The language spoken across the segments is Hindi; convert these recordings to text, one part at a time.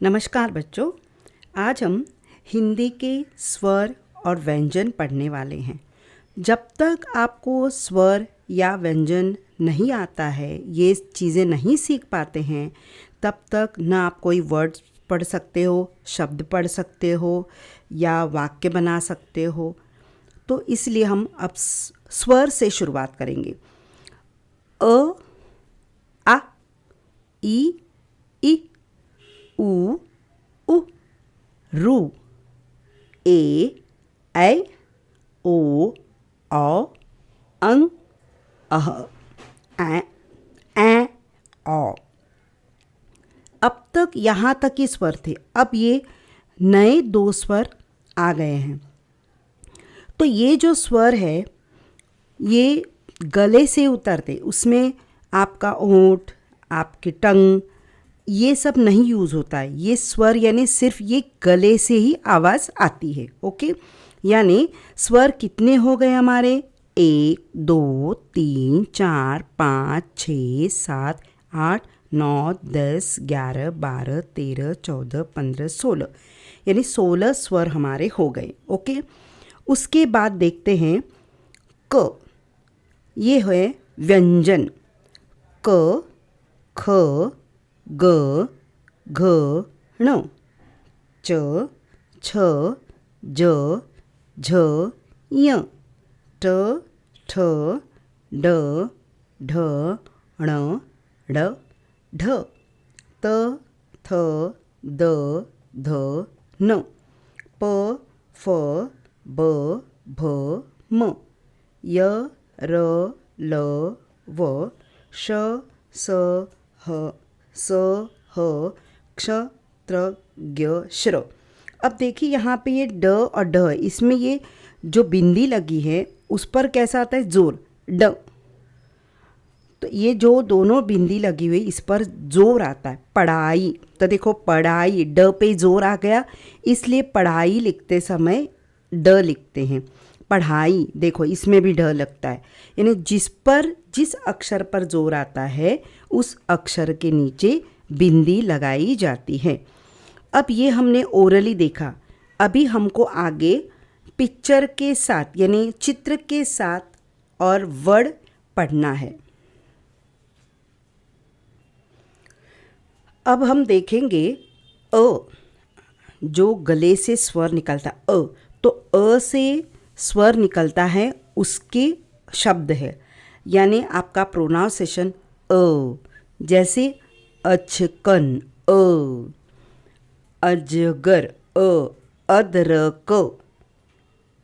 नमस्कार बच्चों, आज हम हिंदी के स्वर और व्यंजन पढ़ने वाले हैं। जब तक आपको स्वर या व्यंजन नहीं आता है, ये चीज़ें नहीं सीख पाते हैं, तब तक ना आप कोई वर्ड्स पढ़ सकते हो, शब्द पढ़ सकते हो या वाक्य बना सकते हो। तो इसलिए हम अब स्वर से शुरुआत करेंगे। अ, आ, ई, उ, उ, रू, ए, ऐ, ओ, औ, अं, अह, ऐ, ऐ, औ। अब तक यहाँ तक ही स्वर थे। अब ये नए 2 स्वर आ गए हैं। तो ये जो स्वर है, ये गले से उतरते, उसमें आपका होंठ, आपकी टंग, ये सब नहीं यूज़ होता है। ये स्वर यानी सिर्फ ये गले से ही आवाज़ आती है। ओके, यानी स्वर कितने हो गए हमारे? 1 2 3 4 5 6 7 8 9 10 11 12 13 14 15 16, यानी 16 स्वर हमारे हो गए। ओके, उसके बाद देखते हैं क। ये है व्यंजन। क, ख, ग, घ, ण, च, छ, ज, झ, य, ट, ठ, ड, ढ, ण, ढ, ढ, त, थ, द, ध, न, प, फ, ब, भ, म, य, र, ल, व, श, स, ह, स, ह, क्ष, त्र, ज्ञ, श्र। अब देखिए यहाँ पे ये ड और ढ, इसमें ये जो बिंदी लगी है उस पर कैसा आता है? जोर, ड। तो ये जो दोनों बिंदी लगी हुई, इस पर जोर आता है। पढ़ाई, तो देखो पढ़ाई, ड पे जोर आ गया, इसलिए पढ़ाई लिखते समय ड लिखते हैं। पढ़ाई, देखो इसमें भी ढ लगता है, यानी जिस अक्षर पर जोर आता है उस अक्षर के नीचे बिंदी लगाई जाती है। अब ये हमने ओरली देखा। अभी हमको आगे पिक्चर के साथ यानी चित्र के साथ और वर्ड पढ़ना है। अब हम देखेंगे अ, जो गले से स्वर निकलता अ, तो अ से स्वर निकलता है, उसके शब्द है, यानी आपका प्रोनाउंसिएशन अ। जैसे अचकन अ, अजगर अ, अदरक,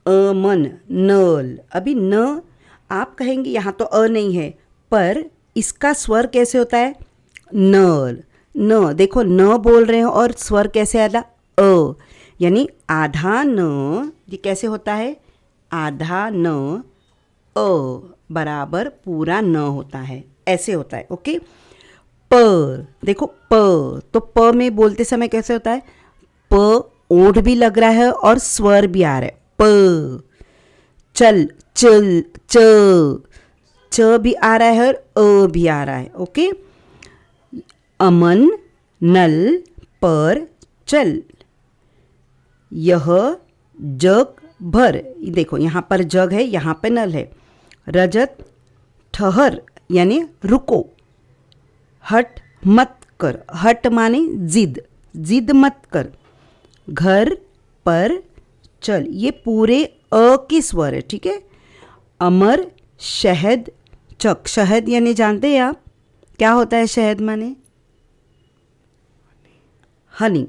अमन नल। अभी न आप कहेंगे यहाँ तो अ नहीं है, पर इसका स्वर कैसे होता है? नल। न, देखो न बोल रहे हैं और स्वर कैसे आया? अ, यानी आधा न, ये कैसे होता है? आधा न अ बराबर पूरा न होता है, ऐसे होता है। ओके, प, देखो प, तो प में बोलते समय कैसे होता है? प, ओठ भी लग रहा है और स्वर भी आ रहा है। प, चल, चल, च भी आ रहा है और अ भी आ रहा है। ओके, अमन नल पर चल, यह जग भर, देखो यहाँ पर जग है, यहाँ पे नल है। रजत ठहर, यानी रुको। हट मत कर, हट माने जिद, जिद मत कर। घर पर चल, ये पूरे अ की स्वर है, ठीक है। अमर शहद चक, शहद यानी जानते हैं आप क्या होता है? शहद माने हनी।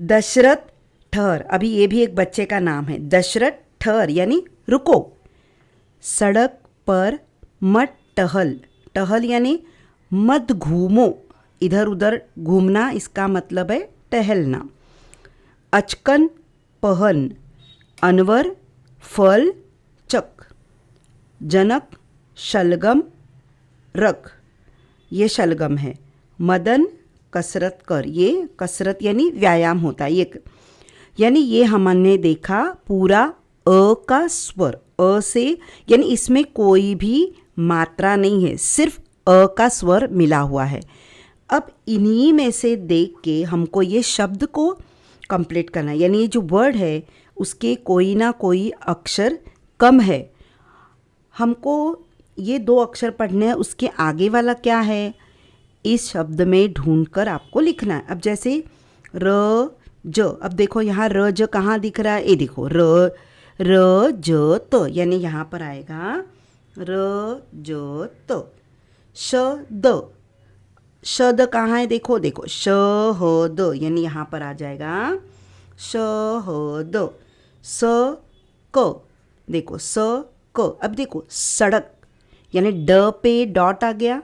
दशरथ ठहर, अभी ये भी एक बच्चे का नाम है। दशरथ ठहर यानी रुको। सड़क पर मत टहल, टहल यानी मत घूमो, इधर उधर घूमना, इसका मतलब है टहलना। अचकन पहन, अनवर फल चक, जनक शलगम रख, ये शलगम है। मदन कसरत कर, ये कसरत यानी व्यायाम होता है। ये यानी ये हमने देखा पूरा अ का स्वर, अ से, यानी इसमें कोई भी मात्रा नहीं है, सिर्फ अ का स्वर मिला हुआ है। अब इन्हीं में से देख के हमको ये शब्द को कंप्लीट करना है, यानी ये जो वर्ड है उसके कोई ना कोई अक्षर कम है। हमको ये 2 अक्षर पढ़ने हैं, उसके आगे वाला क्या है इस शब्द में ढूंढकर आपको लिखना है। अब जैसे र ज, अब देखो यहाँ र ज कहाँ दिख रहा है, ये देखो र ज त, यानी यहाँ पर आएगा र ज त। श द, शद कहाँ है, देखो देखो श ह द, यानी यहाँ पर आ जाएगा श ह द। स क, देखो स क। अब देखो सड़क, यानी ड पे डॉट आ गया।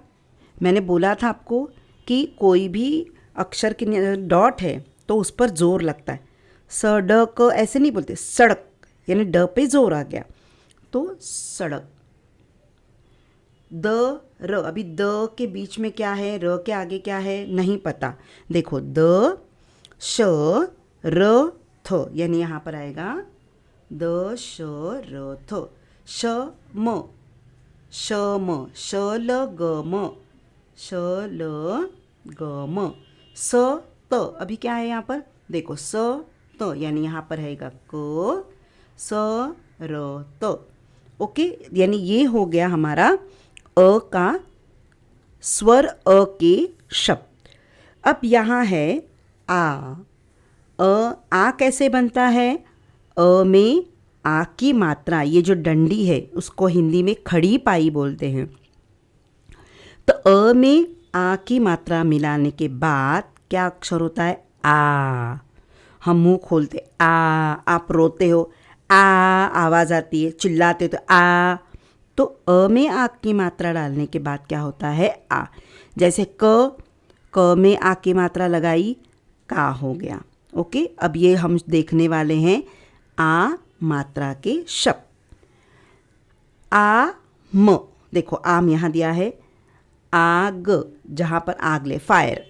मैंने बोला था आपको कि कोई भी अक्षर के डॉट है तो उस पर जोर लगता है। स ड क ऐसे नहीं बोलते, सड़क, यानी ड पे जोर आ गया तो सड़क। द र, अभी द के बीच में क्या है, र के आगे क्या है नहीं पता। देखो द श र थ, यानी यहाँ पर आएगा द श र थ। श म, श म, श ल ग म, श ल ग म। स त, अभी क्या है यहाँ पर, देखो स त, यानी यहाँ पर रहेगा क स र त। ओके, यानी ये हो गया हमारा अ का स्वर अ के शब्द। अब यहाँ है आ। आ कैसे बनता है, अ में आ की मात्रा, ये जो डंडी है उसको हिंदी में खड़ी पाई बोलते हैं। तो अ में आ की मात्रा मिलाने के बाद क्या अक्षर होता है, आ। हम मुंह खोलते आ, आप रोते हो आ, आवाज़ आती है, चिल्लाते तो आ। तो अ में आ की मात्रा डालने के बाद क्या होता है, आ। जैसे क में आ की मात्रा लगाई, का हो गया। ओके, अब ये हम देखने वाले हैं आ मात्रा के शब्द। आ म, देखो आम यहाँ दिया है, आग, जहाँ पर आग ले, फायर।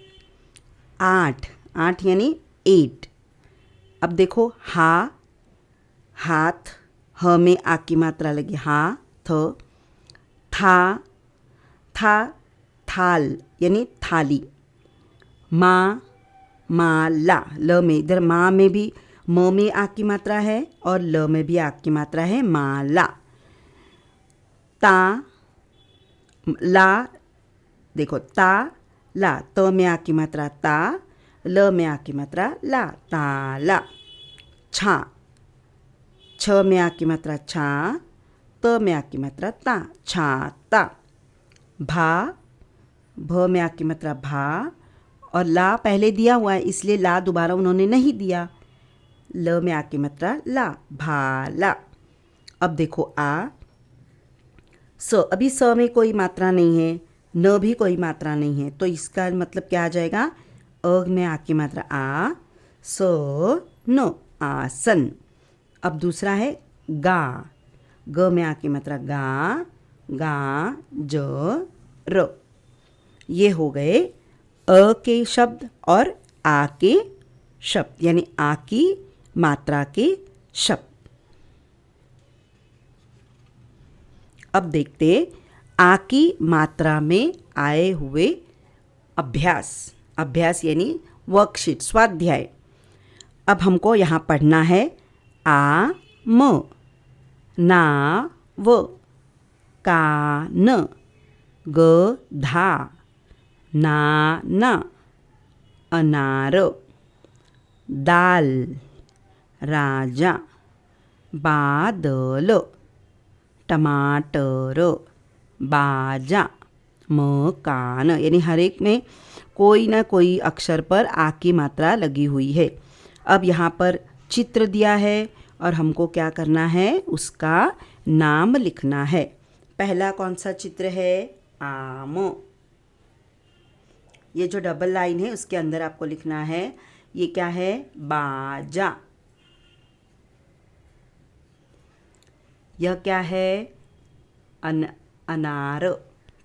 आठ, आठ यानी 8। अब देखो हा, हाथ, ह में आ की मात्रा लगी, हा थ। था, था, थाल यानी थाली। माँ, माला, ल में, इधर माँ में भी म में आ की मात्रा है और ल में भी आ की मात्रा है, माला। ता, ला, देखो ता ला, त में आ की मात्रा ता, ल में आ की मात्रा ला, ताला। छा, छ में आ की मात्रा छा, त में आ की मात्रा ता, छाता। भा, भ में आ की मात्रा भा, और ला पहले दिया हुआ है इसलिए ला दोबारा उन्होंने नहीं दिया, ल में आ की मात्रा ला, भाला। अब देखो आ, स, अभी स में कोई मात्रा नहीं है, न भी कोई मात्रा नहीं है, तो इसका मतलब क्या आ जाएगा, अ में आ की मात्रा आ, स न, आसन। अब दूसरा है गा, ग में आ की मात्रा गा, गा ज र। ये हो गए अ के शब्द और आ के शब्द, यानी आ की मात्रा के शब्द। अब देखते आ की मात्रा में आए हुए अभ्यास। अभ्यास यानी वर्कशीट, स्वाध्याय। अब हमको यहाँ पढ़ना है आ म, ना व, का न, ग धा, ना ना, अनार, दाल, राजा, बादल, टमाटर, बाजा, मकान, यानी हर एक में कोई ना कोई अक्षर पर आ की मात्रा लगी हुई है। अब यहाँ पर चित्र दिया है और हमको क्या करना है, उसका नाम लिखना है। पहला कौन सा चित्र है, आम। ये जो डबल लाइन है उसके अंदर आपको लिखना है, ये क्या है, बाजा। यह क्या है, अनार।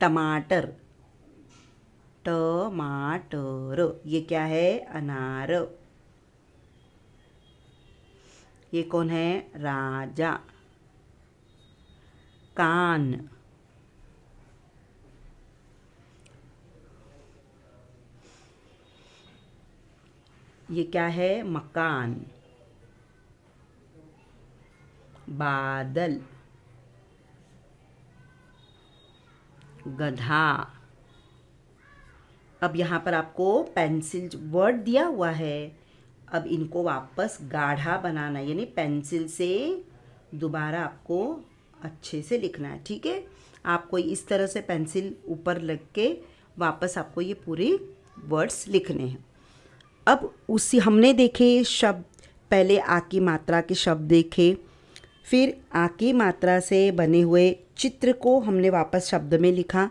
टमाटर, टमाटर, ये क्या है, अनार। ये कौन है, राजा। कान, ये क्या है? मकान। बादल, गधा। अब यहाँ पर आपको पेंसिल वर्ड दिया हुआ है, अब इनको वापस गाढ़ा बनाना, यानी पेंसिल से दोबारा आपको अच्छे से लिखना है, ठीक है। आपको इस तरह से पेंसिल ऊपर लग के वापस आपको ये पूरे वर्ड्स लिखने हैं। अब उसी हमने देखे शब्द, पहले आ की मात्रा के शब्द देखे, फिर आ की मात्रा से बने हुए चित्र को हमने वापस शब्द में लिखा।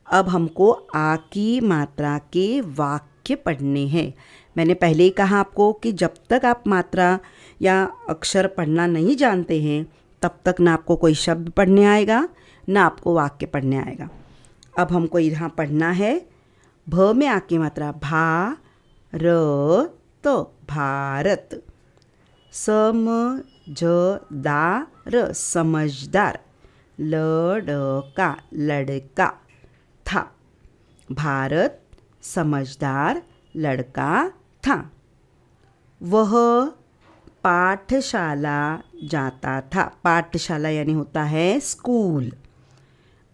अब हमको आ की मात्रा के वाक्य पढ़ने हैं। मैंने पहले ही कहा आपको कि जब तक आप मात्रा या अक्षर पढ़ना नहीं जानते हैं तब तक ना आपको कोई शब्द पढ़ने आएगा ना आपको वाक्य पढ़ने आएगा। अब हमको यहाँ पढ़ना है, भ में आ की मात्रा भा र त, भारत। समझदार, समझदार। लड़का, लड़का। था, भारत समझदार लड़का था। वह पाठशाला जाता था। पाठशाला यानी होता है स्कूल।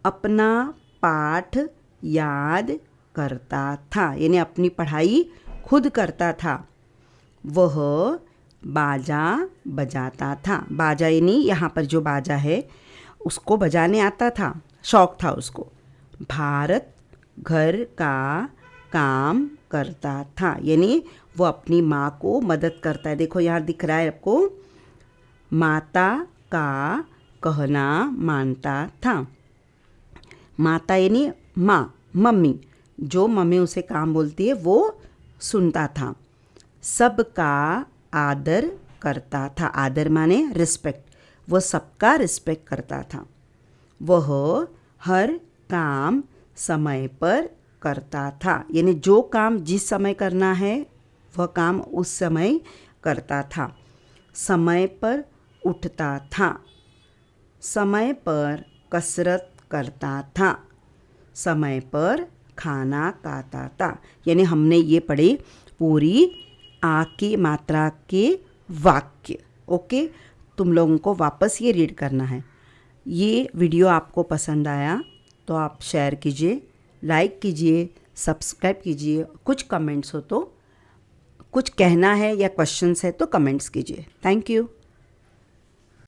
अपना पाठ याद करता था, यानी अपनी पढ़ाई खुद करता था। वह बाजा बजाता था। बाजा यानी यहाँ पर जो बाजा है उसको बजाने आता था, शौक था उसको। भारत घर का काम करता था, यानी वो अपनी माँ को मदद करता है। देखो यहाँ दिख रहा है आपको, माता का कहना मानता था। माता यानी माँ, मम्मी, जो मम्मी उसे काम बोलती है वो सुनता था। सबका आदर करता था। आदर माने रिस्पेक्ट, वो सबका रिस्पेक्ट करता था। वह हर काम समय पर करता था, यानी जो काम जिस समय करना है वह काम उस समय करता था। समय पर उठता था। समय पर कसरत करता था। समय पर खाना खाता था। यानी हमने ये पढ़े पूरी आ की मात्रा के वाक्य। ओके, तुम लोगों को वापस ये रीड करना है। ये वीडियो आपको पसंद आया तो आप शेयर कीजिए, लाइक कीजिए, सब्सक्राइब कीजिए। कुछ कमेंट्स हो तो, कुछ कहना है या क्वेश्चंस है तो कमेंट्स कीजिए। Thank you.